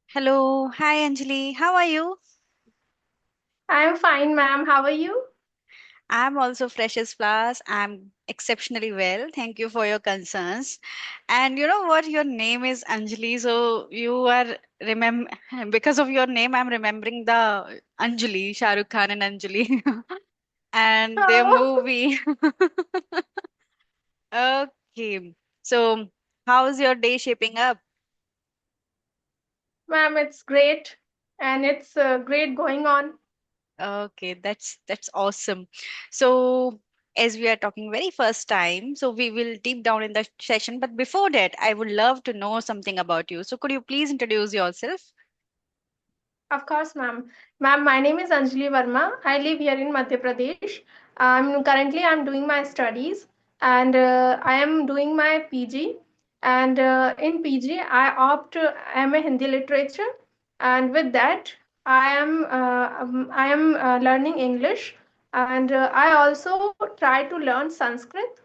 Hello, hi Anjali. How are you? I'm fine, ma'am. How are you? I'm also fresh as flowers. I'm exceptionally well. Thank you for your concerns. And you know what? Your name is Anjali, so you are remember because of your name, I'm remembering the Anjali, Shah Rukh Khan and Anjali, and their Oh, movie. Okay, so how's your day shaping up? ma'am, it's great. And it's great going on. Okay, that's awesome. So, as we are talking very first time, so we will deep down in the session. But before that, I would love to know something about you. So, could you please introduce yourself? Of course, ma'am. Ma'am, my name is Anjali Verma. I live here in Madhya Pradesh. I'm doing my studies and I am doing my PG. And in PG, I opt MA Hindi literature. And with that, I am learning English. And I also try to learn Sanskrit.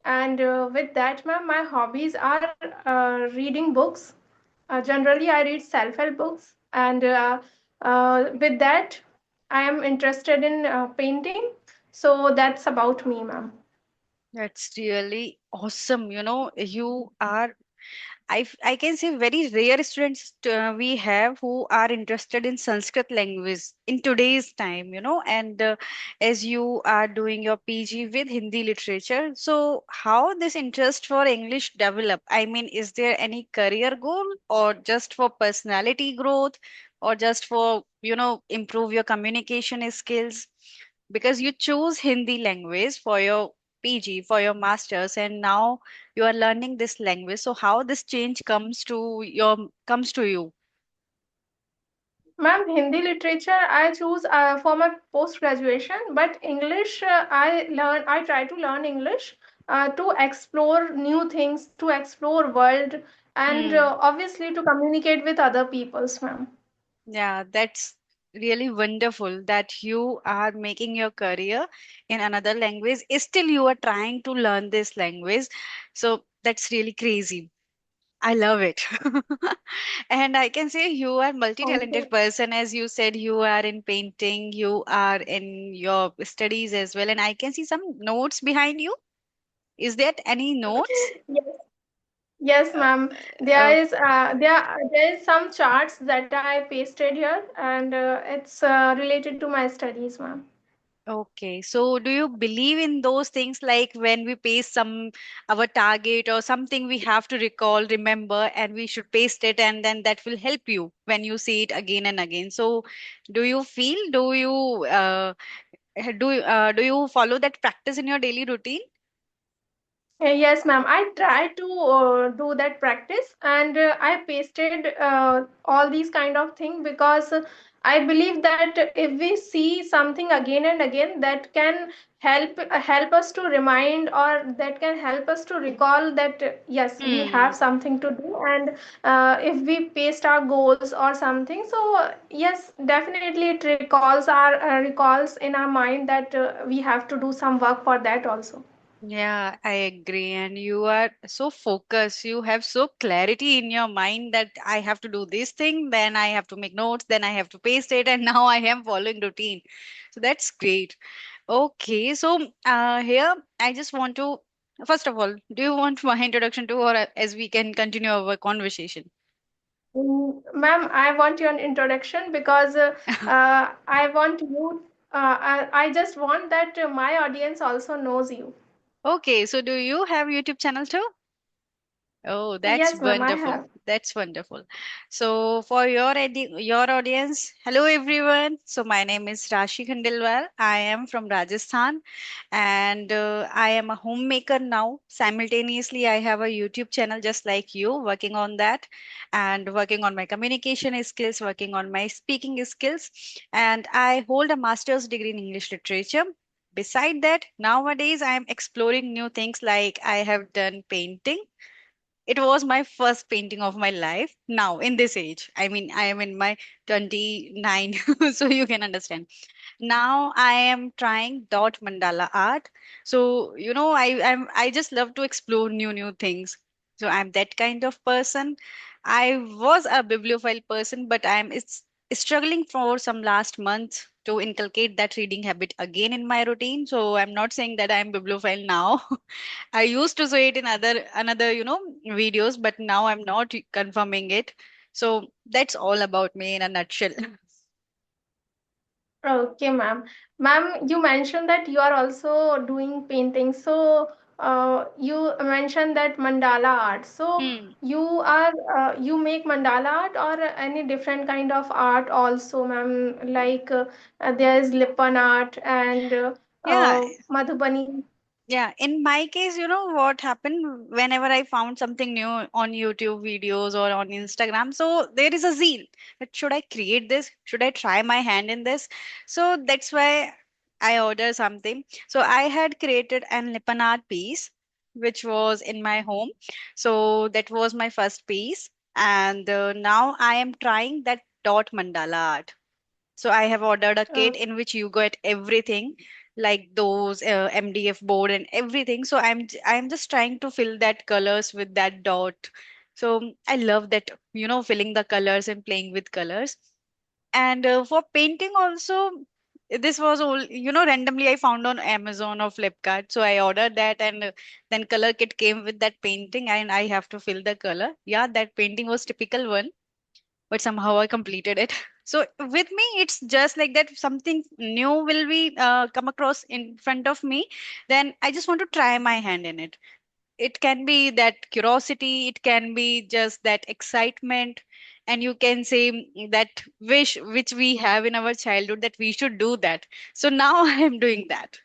And with that, ma'am, my hobbies are reading books. Generally, I read self-help books, and with that, I am interested in painting. So that's about me, ma'am. That's really awesome. You are I can say very rare students we have who are interested in Sanskrit language in today's time, and as you are doing your PG with Hindi literature, so how this interest for English develop? I mean, is there any career goal or just for personality growth or just for, improve your communication skills? Because you choose Hindi language for your PG, for your masters, and now you are learning this language. So how this change comes to you? Ma'am, Hindi literature I choose for my post graduation, but English I try to learn English to explore new things, to explore world, and Hmm. obviously to communicate with other peoples, ma'am. Yeah, that's really wonderful that you are making your career in another language. Still, you are trying to learn this language. So that's really crazy. I love it. And I can say you are Thank multi-talented you. person. As you said, you are in painting, you are in your studies as well. And I can see some notes behind you. Is that any notes? Yes. Yes, ma'am. Uh, There is some charts that I pasted here, and it's related to my studies, ma'am. okay. So do you believe in those things like when we paste some our target or something we have to recall, remember, and we should paste it and then that will help you when you see it again and again. So do you follow that practice in your daily routine? Yes, ma'am. I tried to do that practice, and I pasted all these kind of thing because I believe that if we see something again and again, that can help us to remind, or that can help us to recall that yes, we have Hmm. something to do, and if we paste our goals or something, so yes, definitely it recalls in our mind that we have to do some work for that also. Yeah, I agree. And you are so focused. You have so clarity in your mind that I have to do this thing, then I have to make notes, then I have to paste it, and now I am following routine. So that's great. Okay, so here I just want to, first of all, do you want my introduction to, or as we can continue our conversation? Ma'am, I want your introduction because I want you. I just want that my audience also knows you. Okay, so do you have YouTube channel too? Oh, that's Yes, ma'am, I wonderful. have. That's wonderful. So, for your audience, hello everyone. So, my name is Rashi Khandelwal. I am from Rajasthan, and I am a homemaker now. Simultaneously, I have a YouTube channel just like you, working on that, and working on my communication skills, working on my speaking skills, and I hold a master's degree in English literature. Beside that, nowadays I am exploring new things like I have done painting. It was my first painting of my life now in this age. I mean, I am in my 29, so you can understand. Now I am trying dot mandala art. So, I just love to explore new things. So I'm that kind of person. I was a bibliophile person, but I'm it's struggling for some last month to inculcate that reading habit again in my routine. So I'm not saying that I'm bibliophile now. I used to say it in other another, videos, but now I'm not confirming it. So that's all about me in a nutshell. Okay, ma'am. Ma'am, you mentioned that you are also doing painting. So, you mentioned that mandala art. So, Hmm. you make mandala art or any different kind of art also, ma'am? Like there is Lipan art and Yeah, Madhubani. yeah, in my case, you know what happened whenever I found something new on YouTube videos or on Instagram. So there is a zeal that should I create this? Should I try my hand in this? So that's why I ordered something. So I had created an Lipan art piece, which was in my home. So that was my first piece. And now I am trying that dot mandala art. So I have ordered a kit Uh, in which you get everything like those MDF board and everything. So I'm just trying to fill that colors with that dot. So I love that, filling the colors and playing with colors. And for painting also, this was all, randomly I found on Amazon or Flipkart. So I ordered that, and then color kit came with that painting and I have to fill the color. Yeah, that painting was typical one, but somehow I completed it. So with me, it's just like that. Something new will be come across in front of me, then I just want to try my hand in it. It can be that curiosity, it can be just that excitement, and you can say that wish which we have in our childhood that we should do that. So now I am doing that.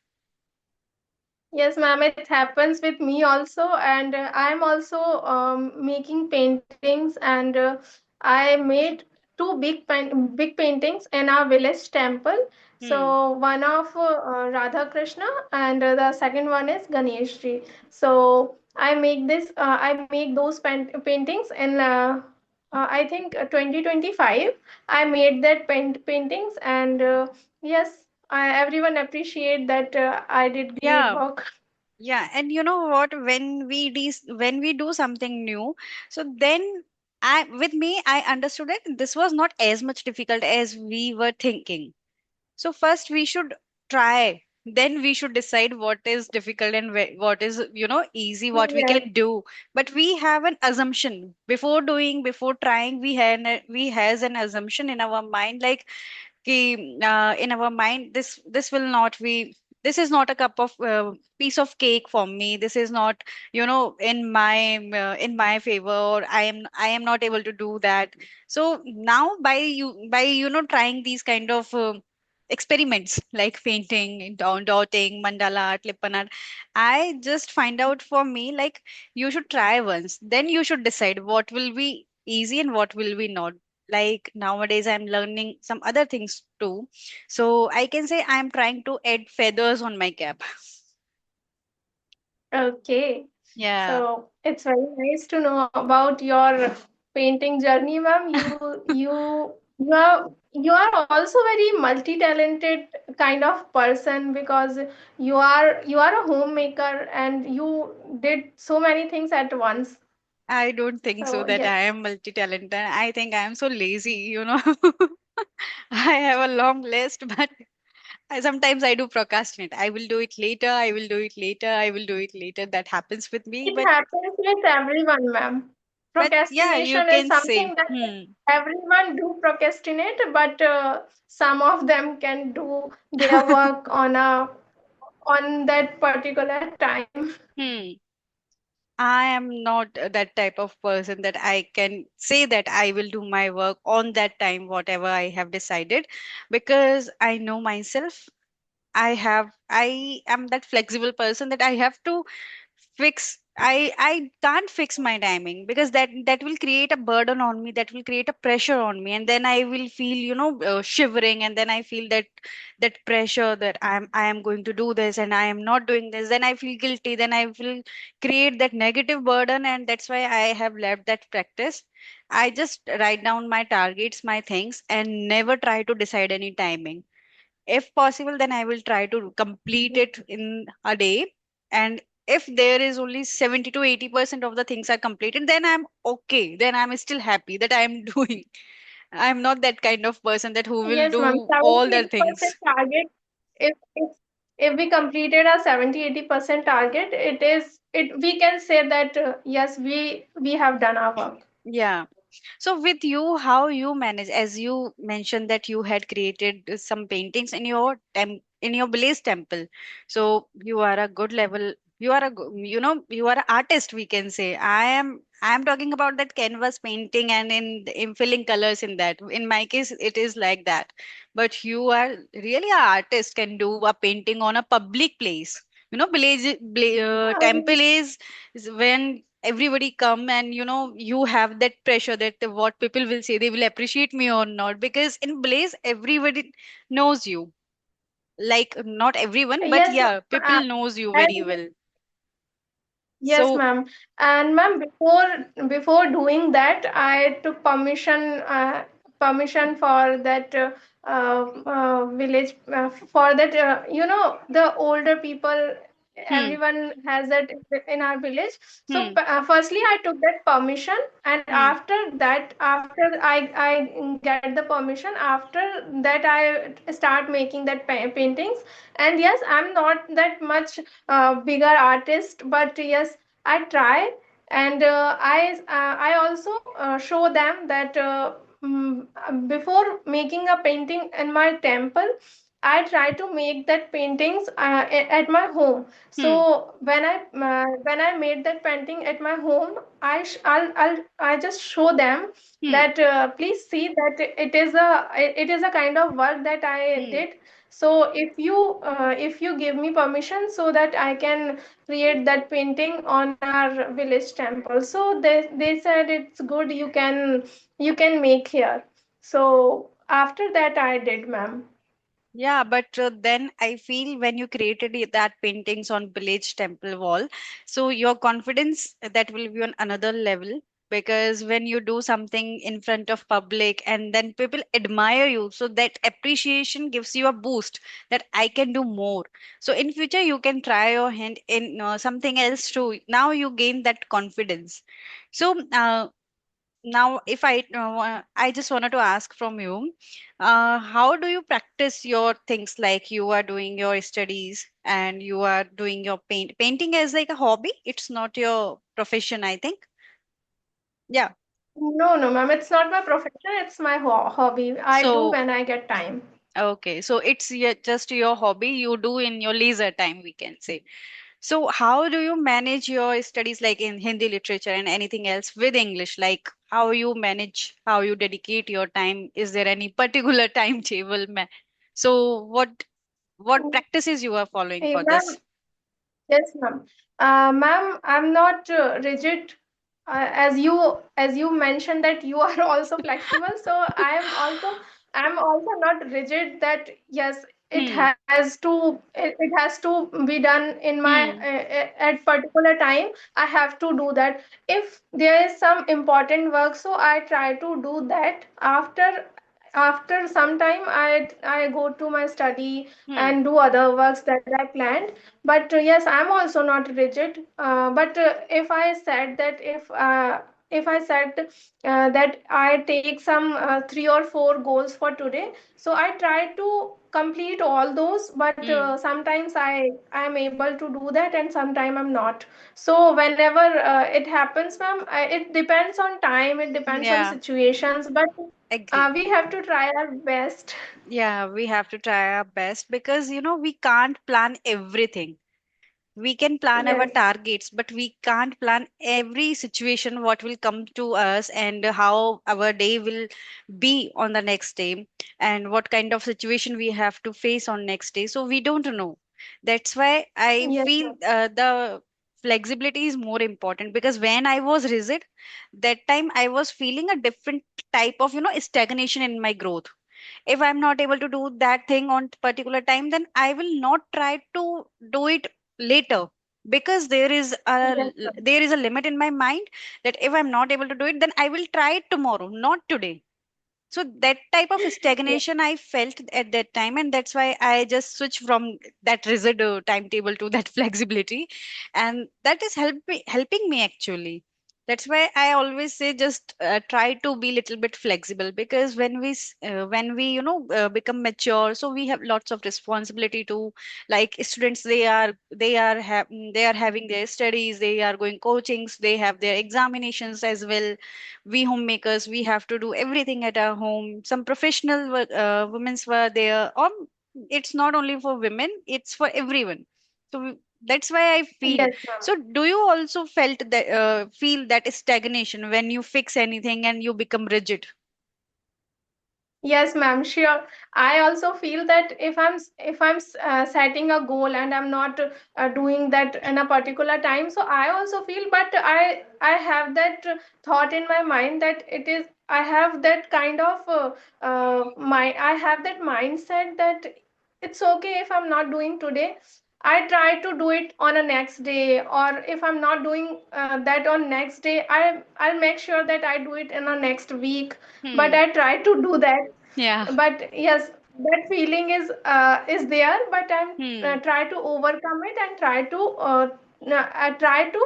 Yes, ma'am, it happens with me also, and I'm also making paintings, and I made two big paintings in our village temple. Hmm. So one of Radha Krishna, and the second one is Ganesh Ji. So I make those paintings in I think 2025. I made that paintings, and yes, everyone appreciate that I did great Yeah. work. Yeah, and you know what? When we do something new, so then I with me I understood it. This was not as much difficult as we were thinking. So first we should try. Then we should decide what is difficult and what is easy, what we Yes, can do. But we have an assumption before doing, before trying. We has an assumption in our mind like in our mind this will not be, this is not a cup of piece of cake for me, this is not in my favor, or I am not able to do that. So now by trying these kind of experiments like painting, dotting, mandala art, lippan art, I just find out for me like you should try once, then you should decide what will be easy and what will be not. Like nowadays I'm learning some other things too, so I can say I'm trying to add feathers on my cap. okay. Yeah, So it's very nice to know about your painting journey, ma'am. You are also very multi-talented kind of person, because you are a homemaker and you did so many things at once. I don't think so So that I yes. am multi-talented. I think I am so lazy. I have a long list, but sometimes I do procrastinate. I will do it later, I will do it later, I will do it later. That happens with me, It happens with everyone, ma'am. but yeah, you Procrastination is can say, something that everyone do procrastinate, but some of them can do their work on that particular time. hmm. I am not that type of person that I can say that I will do my work on that time, whatever I have decided, because I know myself. I am that flexible person that I have to fix. I can't fix my timing because that will create a burden on me, that will create a pressure on me, and then I will feel shivering, and then I feel that pressure that I am going to do this and I am not doing this, then I feel guilty, then I will create that negative burden, and that's why I have left that practice. I just write down my targets, my things, and never try to decide any timing. If possible, then I will try to complete it in a day. And If there is only 70 to 80% of the things are completed, then I'm okay, then I'm still happy that I'm doing. I'm not that kind of person that who will Yes, ma'am. do all the 70-80% things. target. If we completed our 70-80% target, we can say that yes, we have done our work. Yeah. So with you, how you manage, as you mentioned that you had created some paintings in your in your village temple. So you are a good level. You are you are an artist. We can say I am talking about that canvas painting and in filling colors in that. In my case, it is like that. But you are really an artist. Can do a painting on a public place. Temple is when everybody come, and you have that pressure that what people will say, they will appreciate me or not, because in Blaze everybody knows you, like not everyone, but Yes, yeah, ma'am. people knows you As very well. Yes, So ma'am. And ma'am, before doing that, I took permission for that village for that the older people. hmm Everyone has that in our village. So hmm firstly, I took that permission, and hmm after I get the permission, after that I start making that paintings. And yes, I'm not that much bigger artist, but yes, I try. And I also show them that before making a painting in my temple, I try to make that paintings at my home. hmm So when I made that painting at my home, I just show them hmm that please see that it is a kind of work that I hmm did. So if you give me permission, so that I can create that painting on our village temple. So they said it's good, you can make here. So after that I did, ma'am. Yeah, but then I feel when you created that paintings on village temple wall, so your confidence that will be on another level, because when you do something in front of public and then people admire you, so that appreciation gives you a boost that I can do more. So in future you can try your hand in something else too. Now you gain that confidence. So now if I just wanted to ask from you, how do you practice your things, like you are doing your studies and you are doing your painting as like a hobby, it's not your profession, I think. Yeah. No, no, ma'am, it's not my profession, it's my hobby. I do So when I get time. okay, so it's just your hobby you do in your leisure time, we can say. So how do you manage your studies, like in Hindi literature and anything else with English? Like how you manage, how you dedicate your time? Is there any particular timetable? So what practices you are following Hey, for this? ma'am. Yes, ma'am. Ma'am, I'm not rigid. As you mentioned that you are also flexible, so I'm also not rigid that yes, Hmm. it has to be done in my Hmm. at particular time. I have to do that. If there is some important work, so I try to do that after some time. I go to my study Hmm. and do other works that I planned. But yes, I'm also not rigid. But if I said that I take some 3 or 4 goals for today, so I try to complete all those. But Hmm. sometimes I am able to do that, and sometimes I'm not. So whenever it happens, ma'am, it depends on time. It depends on Yeah, situations. But agree. we have to try our best. Yeah, we have to try our best, because we can't plan everything. We can plan our Yes, targets, but we can't plan every situation what will come to us, and how our day will be on the next day, and what kind of situation we have to face on next day, so we don't know. That's why I yes, feel ma'am. the flexibility is more important, because when I was rigid, that time I was feeling a different type of stagnation in my growth. If I'm not able to do that thing on particular time, then I will not try to do it later, because Yes, ma'am. there is a limit in my mind, that if I'm not able to do it, then I will try it tomorrow, not today. So that type of Yes. stagnation I felt at that time, and that's why I just switched from that rigid timetable to that flexibility, and that is helping me actually. That's why I always say just try to be little bit flexible, because when we become mature, so we have lots of responsibility to, like students, they are having their studies, they are going coachings, they have their examinations as well. We homemakers, we have to do everything at our home. Some professional women's were there, or it's not only for women, it's for everyone. So that's why I feel. Yes, ma'am. So do you also feel that stagnation when you fix anything and you become rigid? Yes, ma'am, sure. I also feel that if I'm setting a goal and I'm not doing that in a particular time, so I also feel, but I have that thought in my mind that it is I have that kind of I have that mindset that it's okay if I'm not doing today. I try to do it on a next day, or if I'm not doing that on next day, I'll make sure that I do it in a next week. But Hmm. I try to do that. Yeah. But yes, that feeling is there, but I'm Hmm. try to overcome it and I try to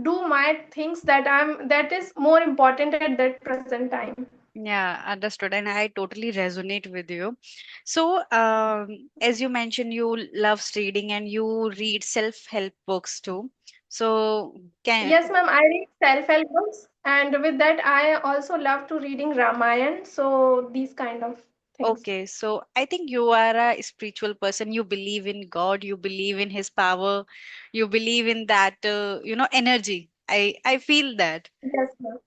do my things that is more important at that present time. Yeah, understood. And I totally resonate with you. So, as you mentioned, you love reading and you read self-help books too. So, can Yes, ma'am, I read self-help books, and with that I also love to reading Ramayan, so these kind of things. okay, so I think you are a spiritual person. You believe in God, you believe in His power, you believe in that, energy. I feel that. Yes, ma'am.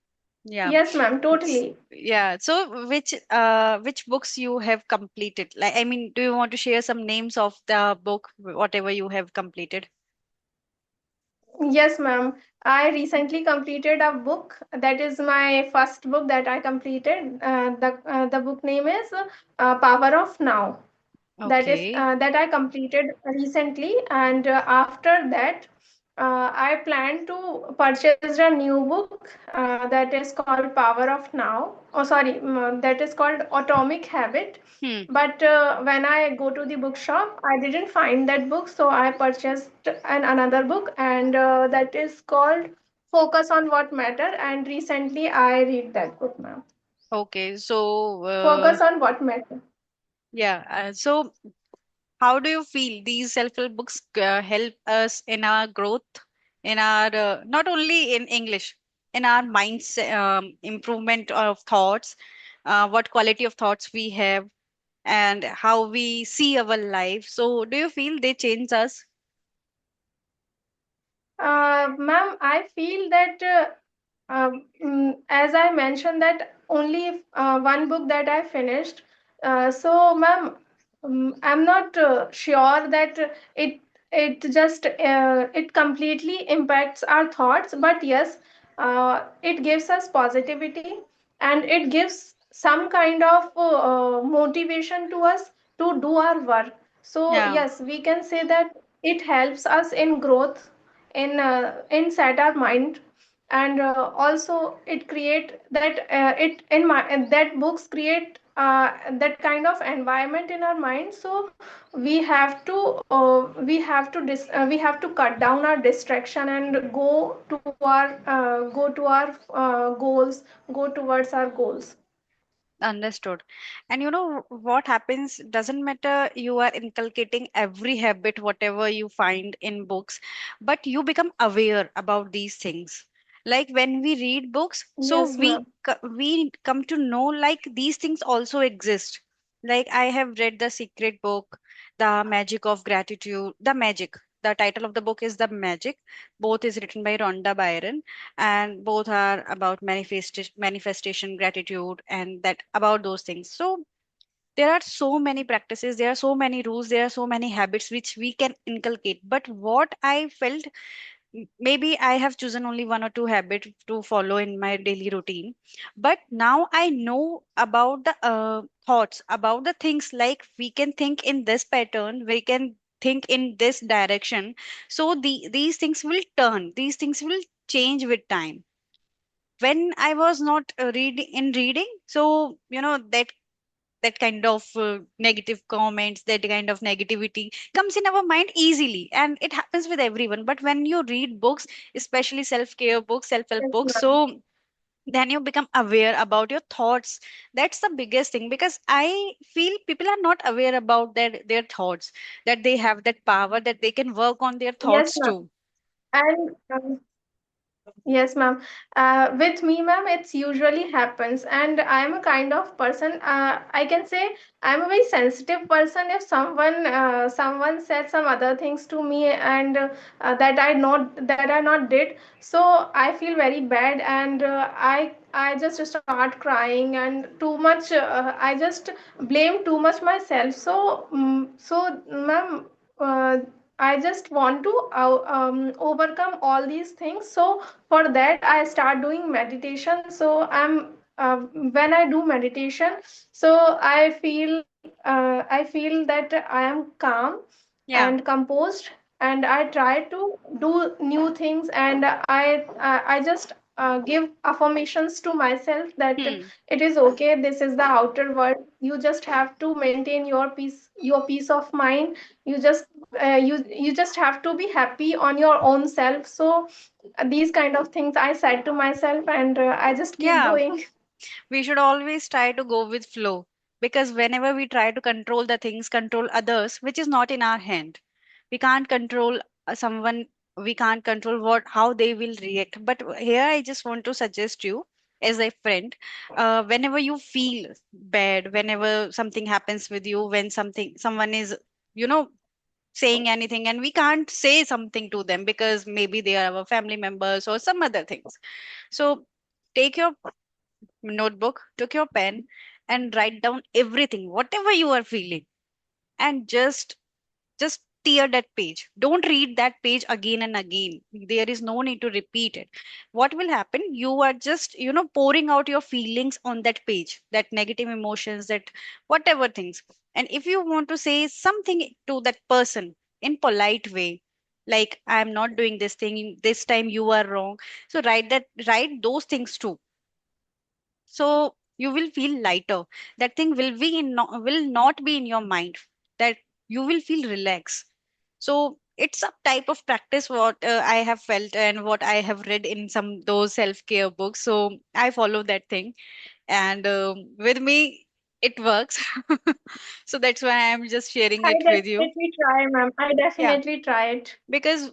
Yeah. Yes, ma'am, totally. Yeah. So which books you have completed? Like, I mean, do you want to share some names of the book, whatever you have completed? Yes, ma'am. I recently completed a book. That is my first book that I completed. The book name is Power of Now. Okay. That I completed recently, and after that, I plan to purchase a new book that is called Power of Now. Oh, sorry, that is called Atomic Habit. Hmm. But when I go to the bookshop, I didn't find that book, so I purchased another book, and that is called Focus on What Matter. And recently, I read that book, ma'am. Okay. So Focus on What Matter. yeah. So how do you feel these self-help books help us in our growth, in our not only in English, in our mindset, improvement of thoughts, what quality of thoughts we have, and how we see our life. So, do you feel they change us? Ma'am, I feel that as I mentioned that only one book that I finished. So, ma'am, I'm not sure that it completely impacts our thoughts. But yes, it gives us positivity, and it gives some kind of motivation to us to do our work. So Yeah, yes, we can say that it helps us in growth, in set our mind, and also it create that it in my that books create that kind of environment in our mind. So we have to cut down our distraction and go to our goals, go towards our goals. understood. And you know what happens? Doesn't matter you are inculcating every habit, whatever you find in books, but you become aware about these things. Like when we read books, so Yes, ma'am. we come to know like these things also exist. Like I have read The Secret Book, The Magic of Gratitude, The Magic. The title of the book is The Magic. Both is written by Rhonda Byron, and both are about manifestation, gratitude, and that about those things. So there are so many practices, there are so many rules, there are so many habits which we can inculcate. But what I felt, maybe I have chosen only one or two habits to follow in my daily routine, but now I know about the thoughts, about the things, like we can think in this pattern, we can think in this direction. So these things will turn, these things will change with time. when I was not reading, so that kind of negative comments, that kind of negativity comes in our mind easily, and it happens with everyone. But when you read books, especially self-care books, self-help Yes, books, ma'am. so then you become aware about your thoughts. That's the biggest thing, because I feel people are not aware about their thoughts, that they have that power, that they can work on their Yes, thoughts ma'am. too. And yes, ma'am. With me, ma'am, it's usually happens, and I'm a kind of person. I can say I'm a very sensitive person. If someone said some other things to me, and that I not did, so I feel very bad, and I just start crying, and too much. I just blame too much myself. So, ma'am. Uh, I just want to overcome all these things. So for that, I start doing meditation. So when I do meditation, so I feel that I am calm Yeah. and composed, and I try to do new things, and I just give affirmations to myself that Hmm. it is okay. This is the outer world. You just have to maintain your peace of mind. You just you just have to be happy on your own self. So these kind of things I said to myself, and I just keep Yeah, doing. we should always try to go with flow, because whenever we try to control the things, control others, which is not in our hand, we can't control someone, we can't control what how they will react. But here I just want to suggest you as a friend, whenever you feel bad, whenever something happens with you, when someone is you know saying anything, and we can't say something to them because maybe they are our family members or some other things, so take your notebook, took your pen, and write down everything, whatever you are feeling, and just tear that page. Don't read that page again and again. There is no need to repeat it. What will happen? You are just pouring out your feelings on that page, that negative emotions, that whatever things. And if you want to say something to that person in polite way, like I am not doing this thing this time, you are wrong, so write those things too, so you will feel lighter. That thing will not be in your mind, that you will feel relaxed. So it's a type of practice what I have felt and what I have read in some those self care books, so I follow that thing, and with me it works. So that's why I'm just sharing I it with you. definitely try, ma'am. I Yeah, definitely try it. because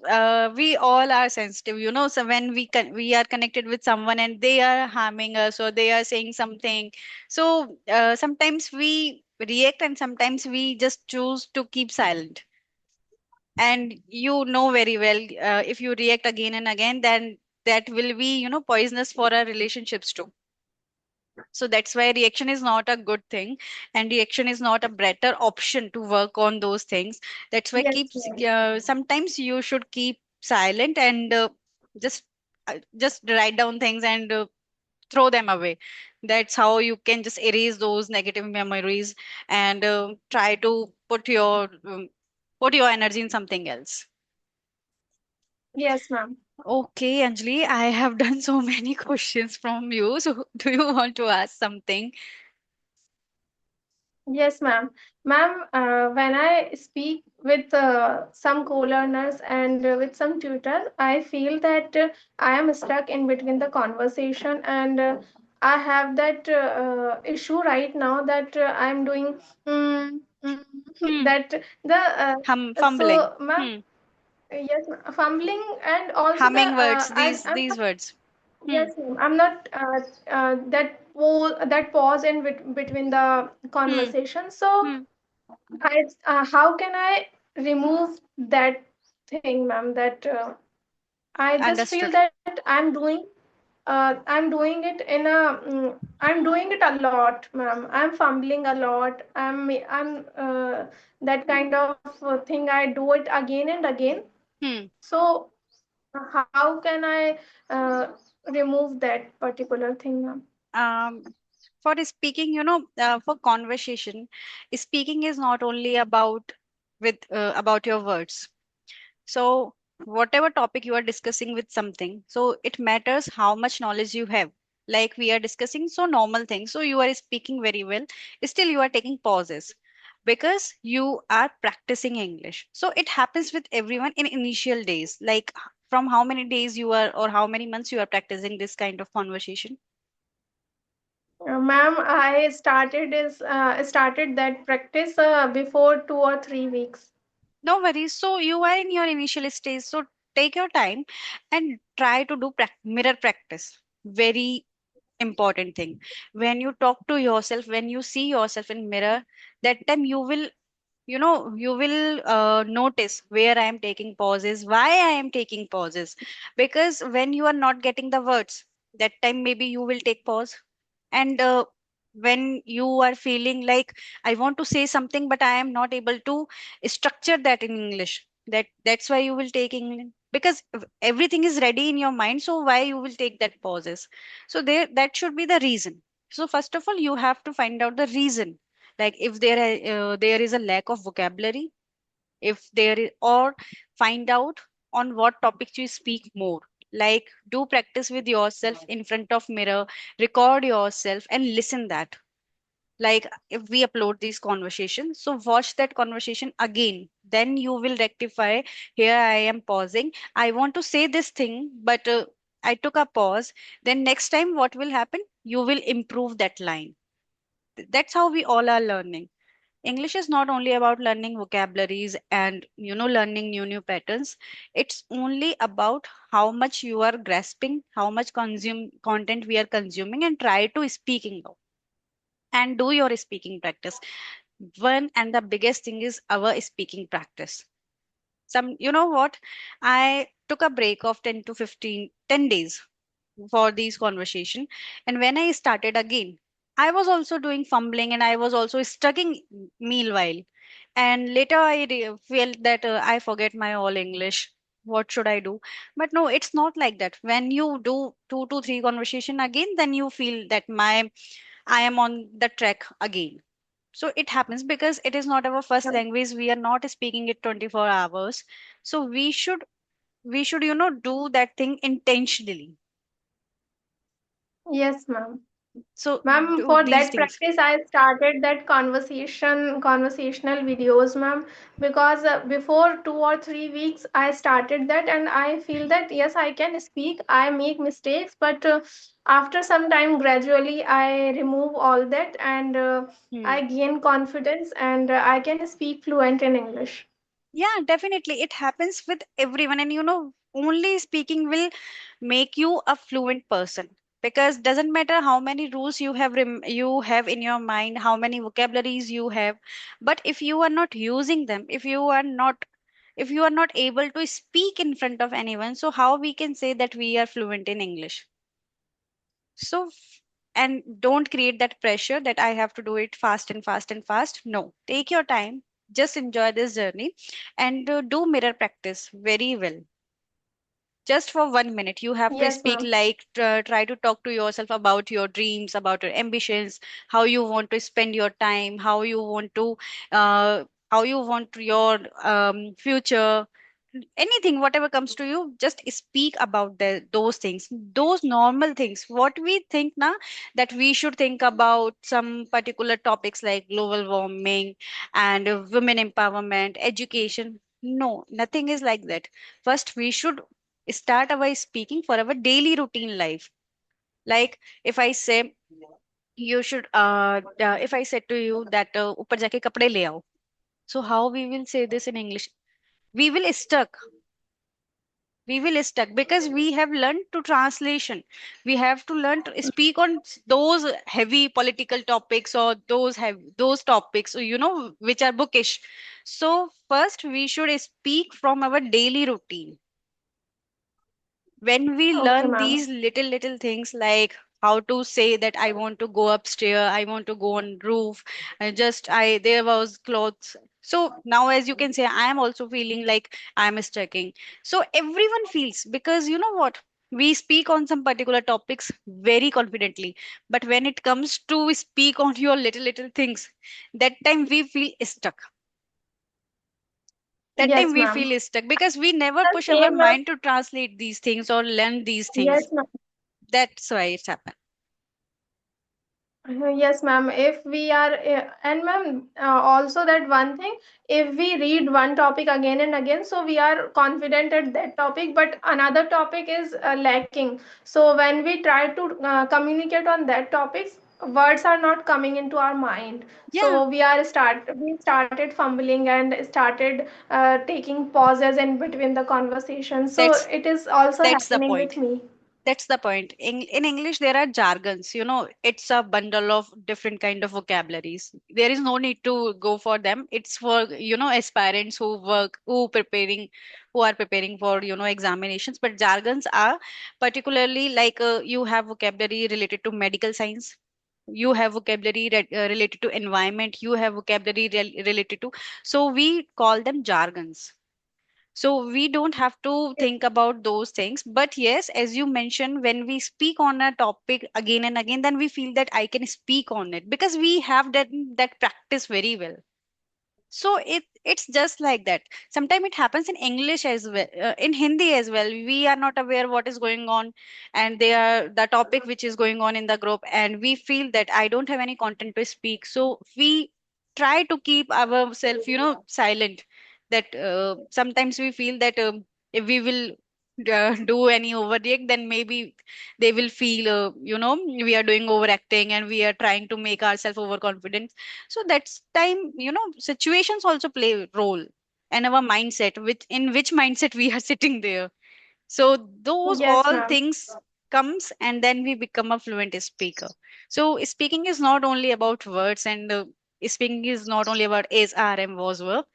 we all are sensitive, so when we are connected with someone and they are harming us or they are saying something, so sometimes we react and sometimes we just choose to keep silent. And you know very well, if you react again and again, then that will be poisonous for our relationships too. So that's why reaction is not a good thing, and reaction is not a better option to work on those things. That's why Yes, ma'am. sometimes you should keep silent and just just write down things and throw them away. That's how you can just erase those negative memories and try to put your energy in something else. Yes, ma'am. Okay, Anjali, I have done so many questions from you. So, do you want to ask something? Yes, ma'am. Ma'am, when I speak with some co-learners and with some tutors, I feel that I am stuck in between the conversation, and I have that issue right now that I'm doing Hmm. that the Fumbling. so, ma'am, Hmm. yes, ma'am, fumbling, and also the Humming words. I'm These words. Hmm. yes, ma'am. I'm not that pause in between the Hmm. conversation. So Hmm. how can I remove that thing, ma'am? That I just feel Understood. that I'm doing it in a I'm doing it a lot, ma'am. I'm fumbling a lot. I'm that kind of thing. I do it again and again. Hmm. So how can I remove that particular thing, ma'am? Um, for speaking, for conversation, speaking is not only about with about your words. So whatever topic you are discussing with something, so it matters how much knowledge you have. Like we are discussing so normal things, so you are speaking very well, still you are taking pauses because you are practicing English. So it happens with everyone in initial days. Like from how many days you are, or how many months you are practicing this kind of conversation? Ma'am, I started that practice before 2 or 3 weeks. No worries. So you are in your initial stage. So take your time and try to do mirror practice. Very important thing. When you talk to yourself, when you see yourself in mirror, that time you will, you will notice where I am taking pauses, why I am taking pauses. Because when you are not getting the words, that time maybe you will take pause. And when you are feeling like I want to say something but I am not able to structure that in English, that's why you will take English, because everything is ready in your mind, so why you will take that pauses. So there, that should be the reason. So first of all you have to find out the reason. Like if there is a lack of vocabulary, if there is, or find out on what topics you speak more. Like do practice with yourself in front of mirror, record yourself and listen that. Like if we upload these conversations, so watch that conversation again, then you will rectify. Here I am pausing, I want to say this thing, but I took a pause. Then next time what will happen, you will improve that line. That's how we all are learning. English is not only about learning vocabularies and learning new patterns. It's only about how much you are grasping, how much consume content we are consuming, and try to speaking out and do your speaking practice. One and the biggest thing is our speaking practice. Some, you know what? I took a break of 10 to 10 days for these conversation, and when I started again, I was also doing fumbling and I was also studying meanwhile. And later I felt that I forget my all English. What should I do? But no, it's not like that. When you do 2 to 3 conversation again, then you feel that I am on the track again. So it happens because it is not our first language. We are not speaking it 24 hours. So we should do that thing intentionally. Yes, ma'am. So Ma'am, do for these that things. practice, I started that conversational videos, ma'am, because before 2 or 3 weeks, I started that, and I feel that yes, I can speak. I make mistakes, but after some time, gradually, I remove all that, and Hmm. I gain confidence, and I can speak fluent in English. Yeah, definitely. It happens with everyone. And only speaking will make you a fluent person. Because doesn't matter how many rules you have in your mind, how many vocabularies you have, but if you are not using them, if you are not able to speak in front of anyone, so how we can say that we are fluent in English? So and don't create that pressure that I have to do it fast and fast and fast. No, take your time, just enjoy this journey, and do mirror practice very well. Just for 1 minute you have to Yes, speak, ma'am. like try to talk to yourself about your dreams, about your ambitions, how you want to spend your time, uh, how you want your future. Anything whatever comes to you, just speak about those things, those normal things. What we think now, that we should think about some particular topics like global warming and women empowerment, education. No, nothing is like that. First we should start our speaking for our daily routine life. Like if I say, you should if I said to you that ऊपर जाके कपड़े ले आओ, so how we will say this in English? We will stuck we will stuck because we have learned to translation. We have to learn to speak on those heavy political topics, or those topics which are bookish. So first we should speak from our daily routine. When we Okay, learn ma'am. these little things, like how to say that I want to go upstairs, I want to go on roof, just I there was clothes. So now as you can say, I am also feeling like I am stucking. So everyone feels, because you know what, we speak on some particular topics very confidently, but when it comes to speak on your little things, that time we feel stuck. That time Yes, we ma'am. feel stuck because we never The push our same, ma'am. mind to translate these things or learn these things. Yes, ma'am. That's why it's happened. Yes, ma'am. If we are, and ma'am, also that one thing, if we read one topic again and again, so we are confident at that topic, but another topic is lacking. So when we try to communicate on that topics, words are not coming into our mind. Yeah, So we started fumbling and started taking pauses in between the conversation. So that's it is also that's the happening with point. me. That's the point. In English, there are jargons. It's a bundle of different kind of vocabularies. There is no need to go for them. It's for aspirants who are preparing for examinations. But jargons are particularly like you have vocabulary related to medical science. You have vocabulary related to environment. You have vocabulary related to. So we call them jargons. So we don't have to think about those things. But yes, as you mentioned, when we speak on a topic again and again, then we feel that I can speak on it because we have that practice very well. So it's just like that. Sometimes it happens in English as well, in Hindi as well. We are not aware what is going on, and they are the topic which is going on in the group, and we feel that I don't have any content to speak. So we try to keep ourselves, silent. That sometimes we feel that if we will do any overreact, then maybe they will feel, we are doing overacting and we are trying to make ourselves overconfident. So that's time, situations also play a role, and our mindset, which mindset we are sitting there. So those Yes, all ma'am. things comes, and then we become a fluent speaker. So speaking is not only about words, and speaking is not only about as RM was work.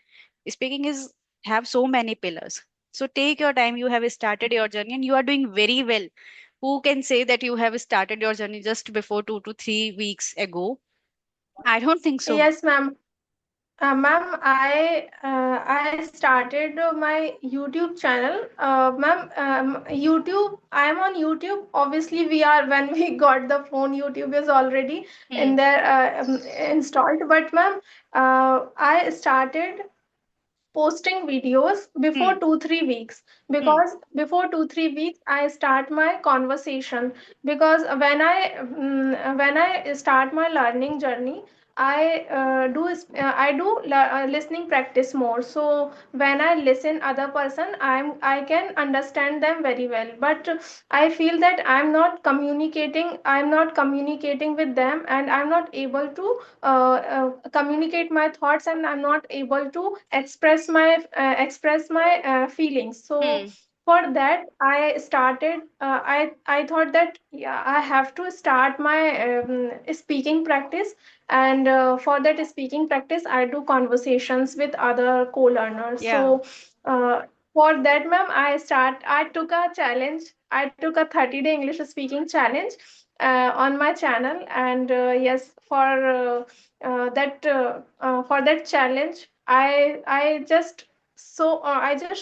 Speaking is have so many pillars. So take your time. You have started your journey and you are doing very well. Who can say that you have started your journey just before 2 to 3 weeks ago? I don't think so. Yes, ma'am. Ma'am, I started my YouTube channel. Ma'am, YouTube. I am on YouTube. Obviously, we are when we got the phone. YouTube is already Hmm. in there installed. But ma'am, I started posting videos before Hmm. 2 3 weeks, Hmm. because before 2 3 weeks I start my conversation, because when I start my learning journey, I do listening practice more. So when I listen other person, I can understand them very well, but I feel that I'm not communicating with them, and I'm not able to communicate my thoughts, and I'm not able to express my feelings. So Hmm. for that I started I thought that, yeah, I have to start my speaking practice. And for that speaking practice I do conversations with other co-learners. So Yeah. uh, for that, ma'am, I took a challenge. I took a 30-day English speaking challenge on my channel. And yes, for that challenge, I just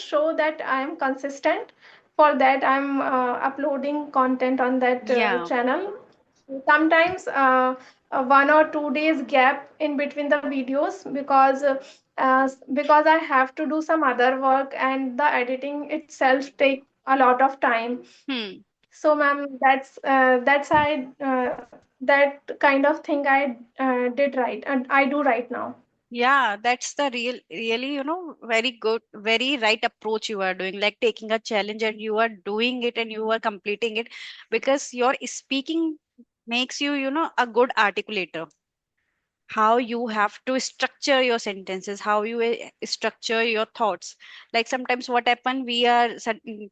show that I am consistent. For that, I'm uploading content on that Yeah. channel. Sometimes 1 or 2 days gap in between the videos, because I have to do some other work, and the editing itself take a lot of time. Hmm. So, ma'am, that kind of thing I did right, and I do right now. Yeah, that's the really, very good, very right approach you are doing, like taking a challenge and you are doing it and you are completing it because your speaking makes you, a good articulator. How you have to structure your sentences, how you structure your thoughts. Like sometimes what happen, we are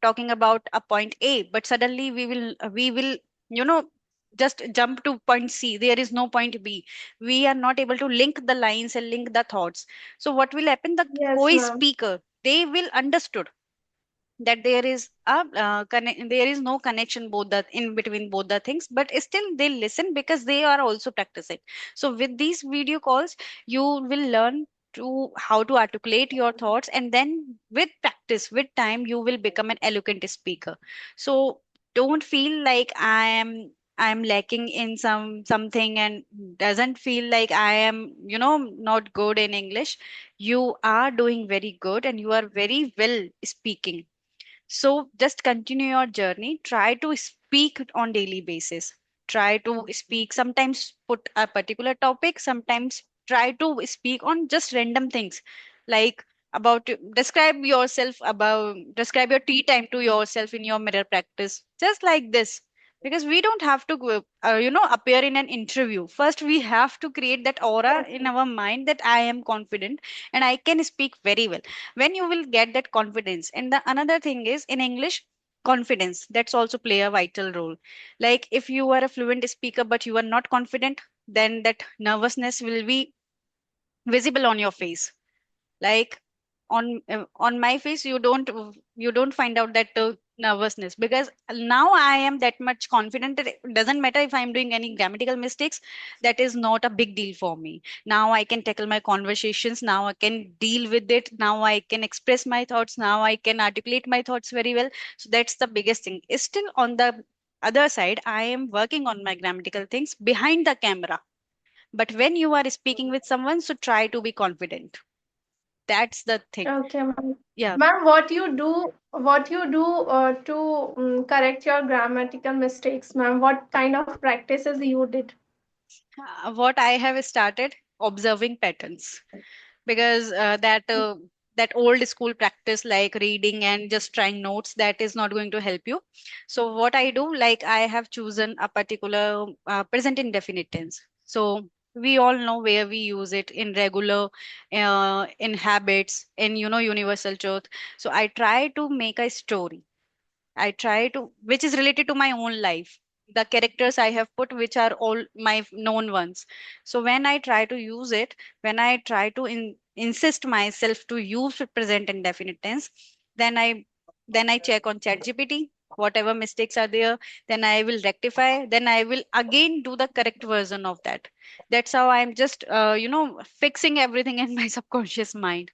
talking about a point A, but suddenly we will you know just jump to point C. There is no point B. We are not able to link the lines and link the thoughts. So what will happen, the Yes, ma'am. co-speaker, they will understood that there is no connection both the in between both the things, but still they listen because they are also practicing. So with these video calls, you will learn to how to articulate your thoughts, and then with practice, with time, you will become an eloquent speaker. So don't feel like I am I'm lacking in something and doesn't feel like I am, not good in English, you are doing very good and you are very well speaking. So just continue your journey. Try to speak on daily basis. Try to speak. Sometimes put a particular topic. Sometimes try to speak on just random things, like about describe yourself, about describe your tea time to yourself in your mirror practice, just like this. Because we don't have to go, appear in an interview. First, we have to create that aura in our mind that I am confident and I can speak very well. When you will get that confidence, and the another thing is in English, confidence that's also play a vital role. Like if you are a fluent speaker but you are not confident, then that nervousness will be visible on your face. Like on my face, you don't find out that nervousness, because now I am that much confident that it doesn't matter if I'm doing any grammatical mistakes. That is not a big deal for me. Now I can tackle my conversations, now I can deal with it, now I can express my thoughts, now I can articulate my thoughts very well. So that's the biggest thing. Still on the other side, I am working on my grammatical things behind the camera. But when you are speaking with someone, so try to be confident. That's the thing. Okay, ma'am. Yeah. Ma'am, what you do to correct your grammatical mistakes, ma'am? What kind of practices you did? What I have started observing patterns, because that old school practice like reading and just trying notes, that is not going to help you. So what I do, like I have chosen a particular present indefinite tense. So we all know where we use it in regular, in habits, in universal truth. So I try to make a story. I try to, which is related to my own life. The characters I have put, which are all my known ones. So when I try to use it, when I try to insist myself to use present and definite tense, then I check on ChatGPT, whatever mistakes are there, then I will rectify, then I will again do the correct version of that. That's how I'm just fixing everything in my subconscious mind.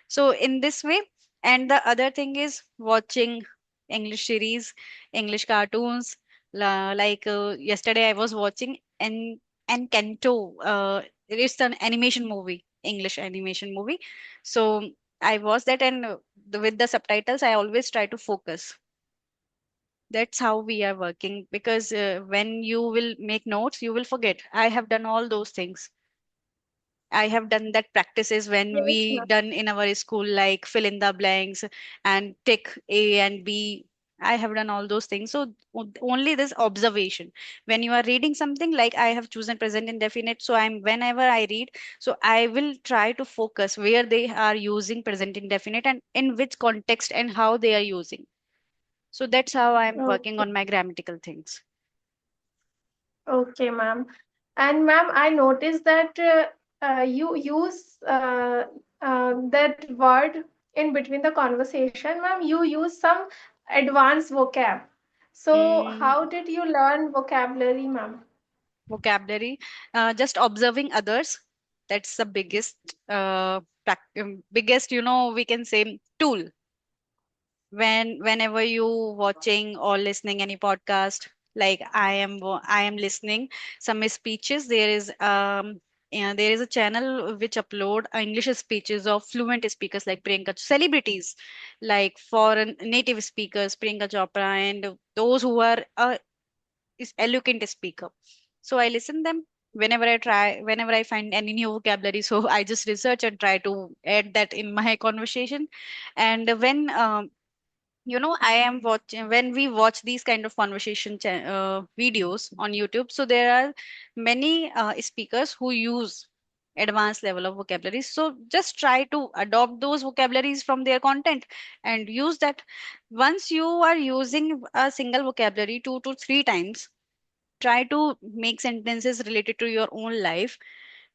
So in this way, and the other thing is watching English series, English cartoons. Like yesterday, I was watching Encanto. It's an animation movie, English animation movie. So I watched that, and with the subtitles, I always try to focus. That's how we are working, because when you will make notes, you will forget. I have done all those things. I have done that practices when Yes, we ma'am. done in our school, like fill in the blanks and tick A and B. I have done all those things. So only this observation. When you are reading something, like I have chosen present indefinite, so I'm whenever I read, so I will try to focus where they are using present indefinite and in which context and how they are using. So that's how I'm working Okay, on my grammatical things. okay, ma'am. And ma'am, I noticed that you use that word in between the conversation, ma'am. You use some advanced vocab. So, Mm, how did you learn vocabulary, ma'am? vocabulary, just observing others. That's the biggest biggest, we can say, tool. Whenever you watching or listening any podcast, like I am listening some speeches. There is a channel which upload English speeches of fluent speakers like Priyanka, celebrities like foreign native speakers, Priyanka Chopra, and those who are is eloquent speaker. So I listen them whenever I find any new vocabulary. So I just research and try to add that in my conversation. And when I am watching when we watch these kind of videos on YouTube. So there are many speakers who use advanced level of vocabulary. So just try to adopt those vocabularies from their content and use that. Once you are using a single vocabulary 2 to 3 times, try to make sentences related to your own life,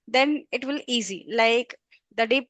then it will easy. Like the day